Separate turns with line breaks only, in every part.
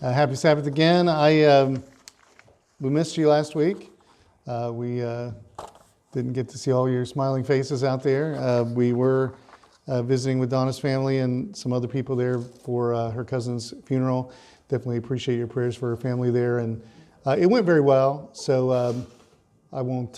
Happy Sabbath again. We missed you last week. We didn't get to see all your smiling faces out there. We were visiting with Donna's family and some other people there for her cousin's funeral. Definitely appreciate your prayers for her family there. And it went very well, so I won't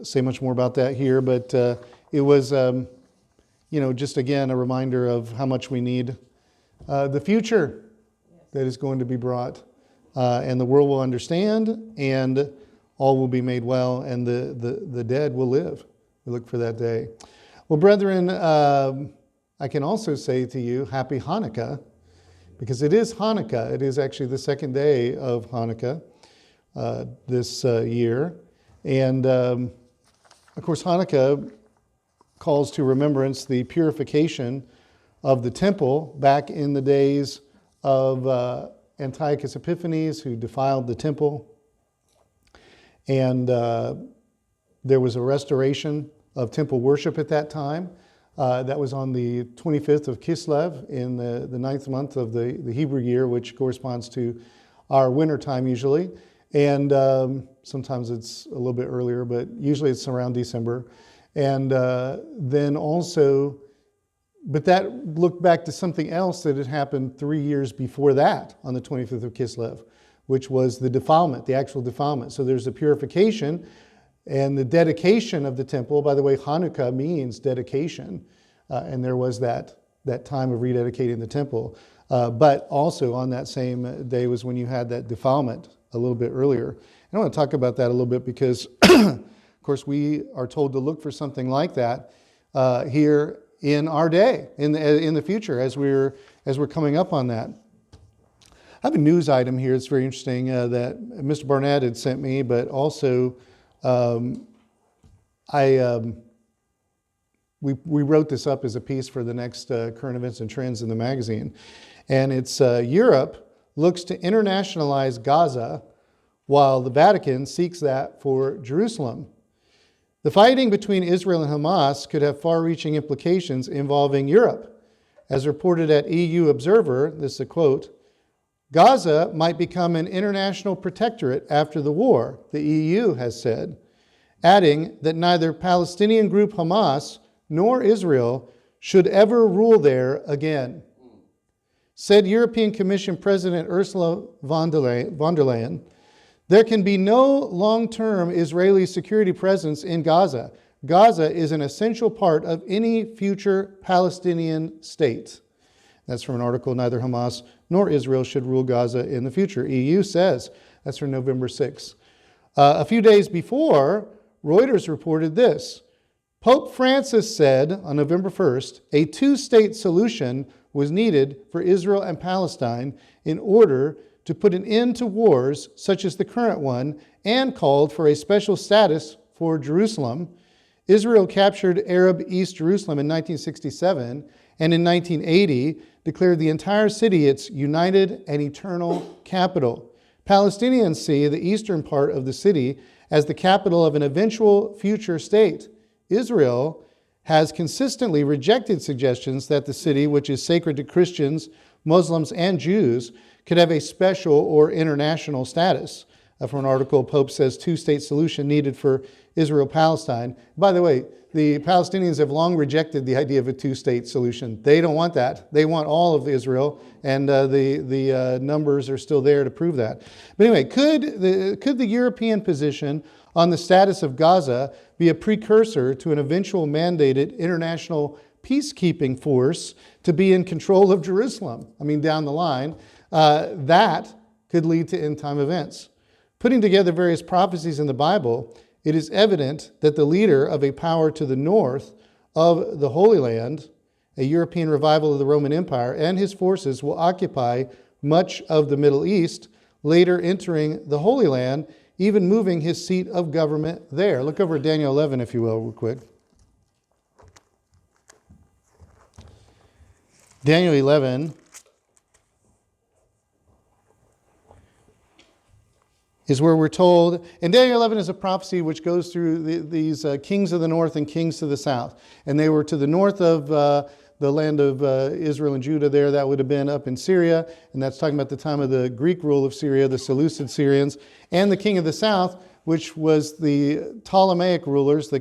say much more about that here, but it was, just again, a reminder of how much we need the future that is going to be brought, and the world will understand, and all will be made well, and the dead will live. We look for that day. Well, brethren, I can also say to you, Happy Hanukkah, because it is Hanukkah. It is actually the second day of Hanukkah this year. And, of course, Hanukkah calls to remembrance the purification of the temple back in the days of Antiochus Epiphanes, who defiled the temple. And there was a restoration of temple worship at that time. That was on the 25th of Kislev in the ninth month of the Hebrew year, which corresponds to our winter time usually. And sometimes it's a little bit earlier, but usually it's around December. And then also, but that looked back to something else that had happened 3 years before that on the 25th of Kislev, which was the defilement, the actual defilement. So there's the purification and the dedication of the temple. By the way, Hanukkah means dedication. And there was that time of rededicating the temple. But also on that same day was when you had that defilement a little bit earlier. And I want to talk about that a little bit because, of course, we are told to look for something like that here in our day, in the future, as we're coming up on that. I have a news item here. It's very interesting that Mr. Barnett had sent me, but also we wrote this up as a piece for the next current events and trends in the magazine, and it's Europe looks to internationalize Gaza while the Vatican seeks that for Jerusalem. The fighting between Israel and Hamas could have far-reaching implications involving Europe. As reported at EU Observer, this is a quote, Gaza might become an international protectorate after the war, the EU has said, adding that neither Palestinian group Hamas nor Israel should ever rule there again. Said European Commission President Ursula von der Leyen, there can be no long-term Israeli security presence in Gaza. Gaza is an essential part of any future Palestinian state. That's from an article, Neither Hamas nor Israel should rule Gaza in the future. EU says, that's from November 6th. A few days before, Reuters reported this. Pope Francis said on November 1st, a two-state solution was needed for Israel and Palestine in order to put an end to wars such as the current one, and called for a special status for Jerusalem. Israel captured Arab East Jerusalem in 1967, and in 1980 declared the entire city its united and eternal capital. Palestinians see the eastern part of the city as the capital of an eventual future state. Israel has consistently rejected suggestions that the city, which is sacred to Christians, Muslims, and Jews, could have a special or international status. From an article, Pope says two-state solution needed for Israel-Palestine. By the way, the Palestinians have long rejected the idea of a two-state solution. They don't want that. They want all of Israel, and the numbers are still there to prove that. But anyway, could the European position on the status of Gaza be a precursor to an eventual mandated international peacekeeping force to be in control of Jerusalem? I mean, down the line, that could lead to end-time events. Putting together various prophecies in the Bible, it is evident that the leader of a power to the north of the Holy Land, a European revival of the Roman Empire, and his forces will occupy much of the Middle East, later entering the Holy Land, even moving his seat of government there. Look over at Daniel 11, if you will, real quick. Daniel 11 is where we're told, and Daniel 11 is a prophecy which goes through these kings of the north and kings to the south. And they were to the north of the land of Israel and Judah there, that would have been up in Syria, and that's talking about the time of the Greek rule of Syria, the Seleucid Syrians, and the king of the south, which was the Ptolemaic rulers, the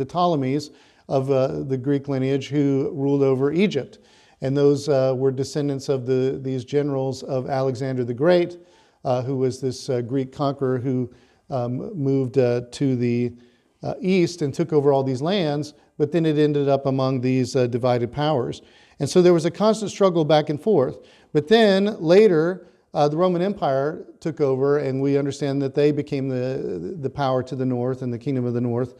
Ptolemies of the Greek lineage who ruled over Egypt. And those were descendants of these generals of Alexander the Great, who was this Greek conqueror who moved to the east and took over all these lands, but then it ended up among these divided powers. And so there was a constant struggle back and forth. But then later, the Roman Empire took over, and we understand that they became the power to the north and the kingdom of the north.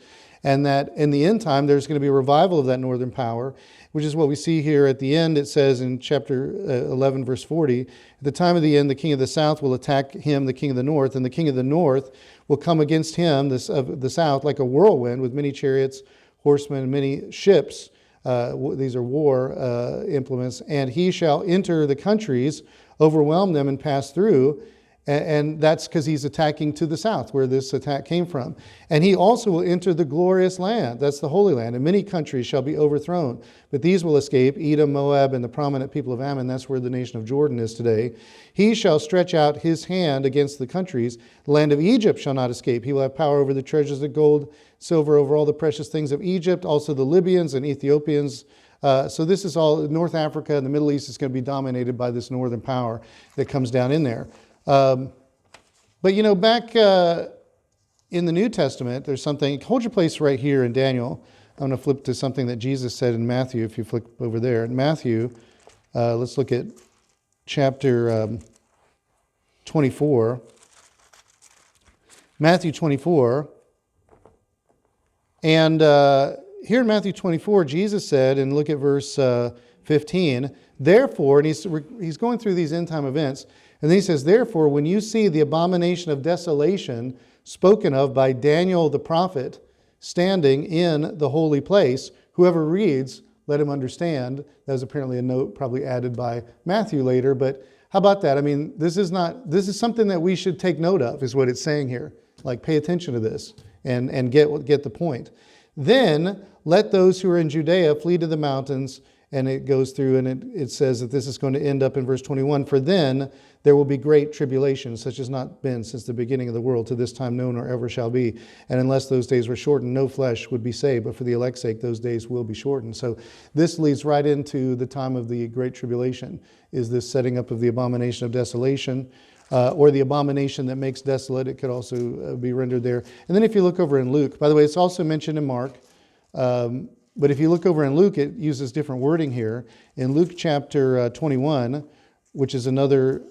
And that in the end time, there's going to be a revival of that northern power, which is what we see here at the end. It says in chapter 11, verse 40, at the time of the end, the king of the south will attack him, the king of the north, and the king of the north will come against him, of the south, like a whirlwind with many chariots, horsemen, and many ships. These are war implements. And he shall enter the countries, overwhelm them, and pass through. And that's because he's attacking to the south, where this attack came from. And he also will enter the glorious land. That's the Holy Land. And many countries shall be overthrown. But these will escape, Edom, Moab, and the prominent people of Ammon. That's where the nation of Jordan is today. He shall stretch out his hand against the countries. The land of Egypt shall not escape. He will have power over the treasures of gold, silver, over all the precious things of Egypt, also the Libyans and Ethiopians. So this is all North Africa and the Middle East is going to be dominated by this northern power that comes down in there. But you know, back in the New Testament, there's something, hold your place right here in Daniel. I'm going to flip to something that Jesus said in Matthew, if you flip over there. In Matthew, let's look at chapter 24. Matthew 24. And here in Matthew 24, Jesus said, and look at verse 15, therefore, and he's going through these end time events, and then he says, therefore, when you see the abomination of desolation spoken of by Daniel the prophet standing in the holy place, whoever reads, let him understand. That was apparently a note probably added by Matthew later, but how about that? I mean, this is something that we should take note of, is what it's saying here. Like, pay attention to this and get the point. Then let those who are in Judea flee to the mountains. And it goes through and it says that this is going to end up in verse 21. For then there will be great tribulation, such as not been since the beginning of the world, to this time known or ever shall be. And unless those days were shortened, no flesh would be saved. But for the elect's sake, those days will be shortened. So this leads right into the time of the great tribulation, is this setting up of the abomination of desolation, or the abomination that makes desolate. It could also be rendered there. And then if you look over in Luke, by the way, it's also mentioned in Mark. But if you look over in Luke, it uses different wording here. In Luke chapter 21, which is another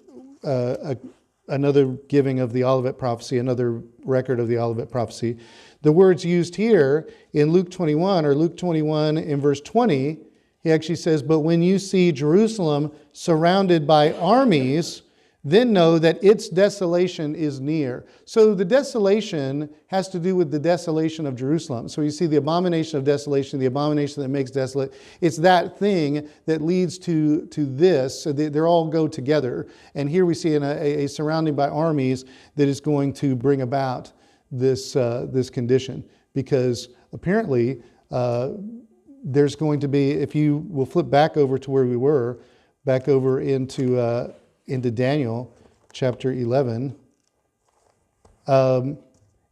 giving of the Olivet prophecy, another record of the Olivet prophecy, the words used here in Luke 21, or Luke 21 in verse 20, he actually says, but when you see Jerusalem surrounded by armies, then know that its desolation is near. So the desolation has to do with the desolation of Jerusalem. So you see the abomination of desolation, the abomination that makes desolate. It's that thing that leads to this. So they all go together. And here we see a surrounding by armies that is going to bring about this condition. Because apparently there's going to be, if you will flip back over to where we were, back over into Daniel chapter 11,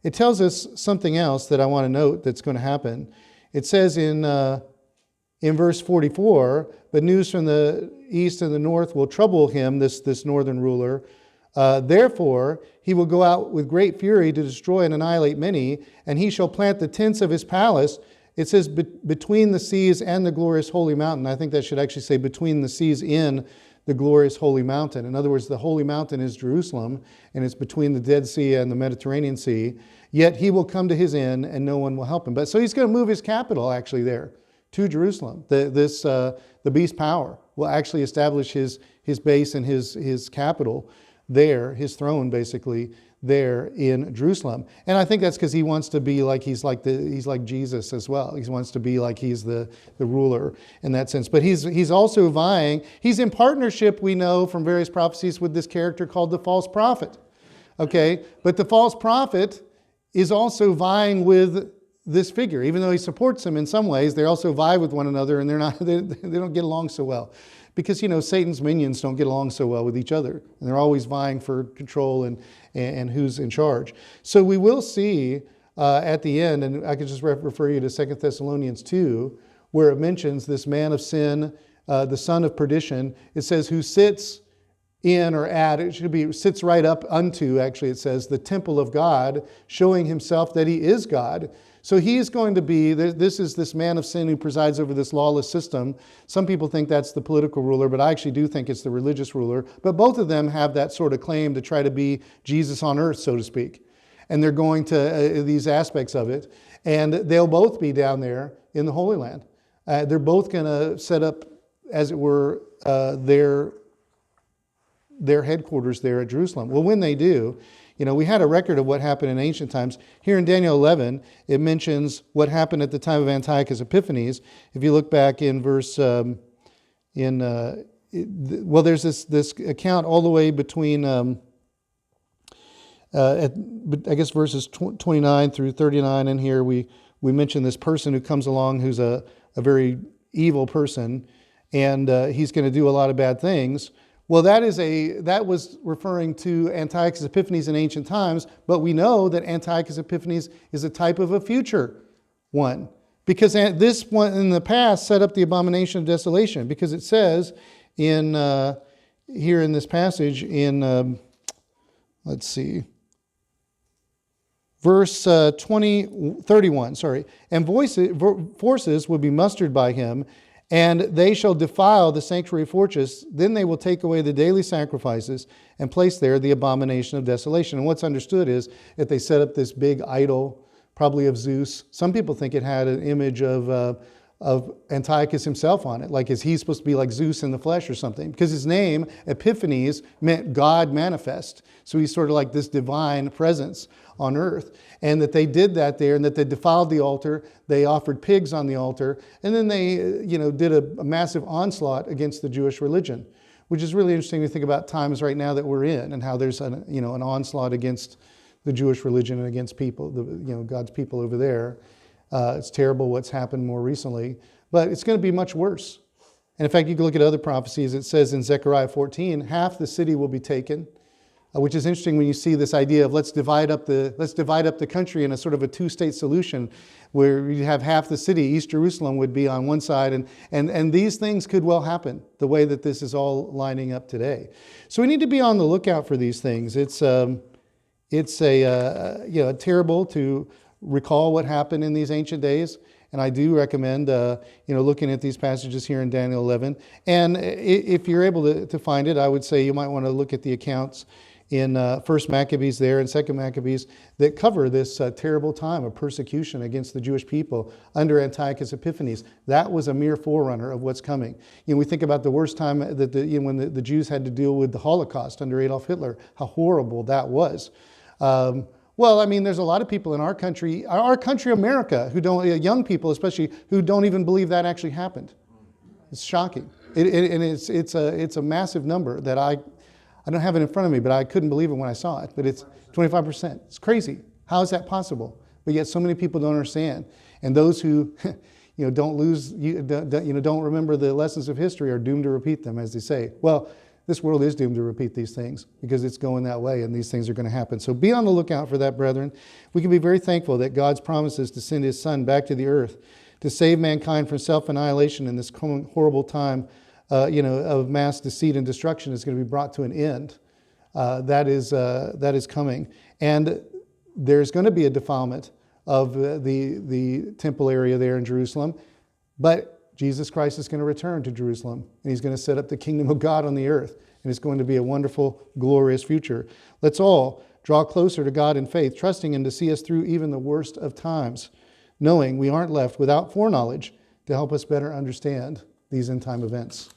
it tells us something else that I want to note that's going to happen. It says in verse 44, but news from the east and the north will trouble him, this northern ruler. Therefore, he will go out with great fury to destroy and annihilate many, and he shall plant the tents of his palace. It says between the seas and the glorious holy mountain. I think that should actually say between the seas in the glorious holy mountain. In other words, the holy mountain is Jerusalem, and it's between the Dead Sea and the Mediterranean Sea. Yet he will come to his end, and no one will help him. But so he's going to move his capital actually there to Jerusalem. The beast power will actually establish his base and his capital there, his throne basically there in Jerusalem. And I think that's because he wants to be like he's like Jesus as well. He wants to be like he's the ruler in that sense. But he's also vying. He's in partnership, we know from various prophecies, with this character called the false prophet. Okay, but the false prophet is also vying with this figure. Even though he supports him in some ways, they also vie with one another, and they don't get along so well. Because, Satan's minions don't get along so well with each other. And they're always vying for control and who's in charge. So we will see at the end, and I could just refer you to 2 Thessalonians 2, where it mentions this man of sin, the son of perdition. It says, who sits in or at, it should be, sits right up unto, actually it says, the temple of God, showing himself that he is God. So he is going to be, this is this man of sin who presides over this lawless system. Some people think that's the political ruler, but I actually do think it's the religious ruler. But both of them have that sort of claim to try to be Jesus on earth, so to speak. And they're going to these aspects of it. And they'll both be down there in the Holy Land. They're both going to set up, as it were, their headquarters there at Jerusalem. Well, when they do, we had a record of what happened in ancient times. Here in Daniel 11, it mentions what happened at the time of Antiochus Epiphanes. If you look back in verse, there's this account all the way between, I guess verses 29 through 39. And here we mention this person who comes along who's a very evil person, and he's going to do a lot of bad things. Well, that was referring to Antiochus Epiphanes in ancient times, but we know that Antiochus Epiphanes is a type of a future one, because this one in the past set up the abomination of desolation, because it says in here in this passage in let's see, verse 31, and forces will be mustered by him, and they shall defile the sanctuary fortress. Then they will take away the daily sacrifices and place there the abomination of desolation. And what's understood is that they set up this big idol, probably of Zeus. Some people think it had an image of Antiochus himself on it. Like, is he supposed to be like Zeus in the flesh or something? Because his name, Epiphanes, meant God manifest. So he's sort of like this divine presence on earth. And that they did that there, and that they defiled the altar. They offered pigs on the altar. And then they, did a massive onslaught against the Jewish religion, which is really interesting to think about times right now that we're in, and how there's an onslaught against the Jewish religion and against people, God's people over there. It's terrible what's happened more recently, but it's going to be much worse. And in fact, you can look at other prophecies. It says in Zechariah 14, half the city will be taken, which is interesting when you see this idea of let's divide up the country in a sort of a two-state solution, where you have half the city, East Jerusalem, would be on one side, and these things could well happen the way that this is all lining up today. So we need to be on the lookout for these things. It's terrible to recall what happened in these ancient days. And I do recommend, looking at these passages here in Daniel 11. And if you're able to find it, I would say you might want to look at the accounts in 1 Maccabees there and 2 Maccabees that cover this terrible time of persecution against the Jewish people under Antiochus Epiphanes. That was a mere forerunner of what's coming. We think about the worst time that when the Jews had to deal with the Holocaust under Adolf Hitler, how horrible that was. There's a lot of people in our country, America, who don't, young people especially, who don't even believe that actually happened. It's shocking. It's a massive number that I don't have it in front of me, but I couldn't believe it when I saw it. But it's 25%. It's crazy. How is that possible? But yet so many people don't understand. And those who don't remember the lessons of history are doomed to repeat them, as they say. Well, this world is doomed to repeat these things because it's going that way, and these things are going to happen. So be on the lookout for that, brethren. We can be very thankful that God's promises to send his Son back to the earth to save mankind from self-annihilation in this horrible time of mass deceit and destruction is going to be brought to an end. That is coming. And there's going to be a defilement of the temple area there in Jerusalem. But Jesus Christ is going to return to Jerusalem, and he's going to set up the kingdom of God on the earth. And it's going to be a wonderful, glorious future. Let's all draw closer to God in faith, trusting him to see us through even the worst of times, knowing we aren't left without foreknowledge to help us better understand these end time events.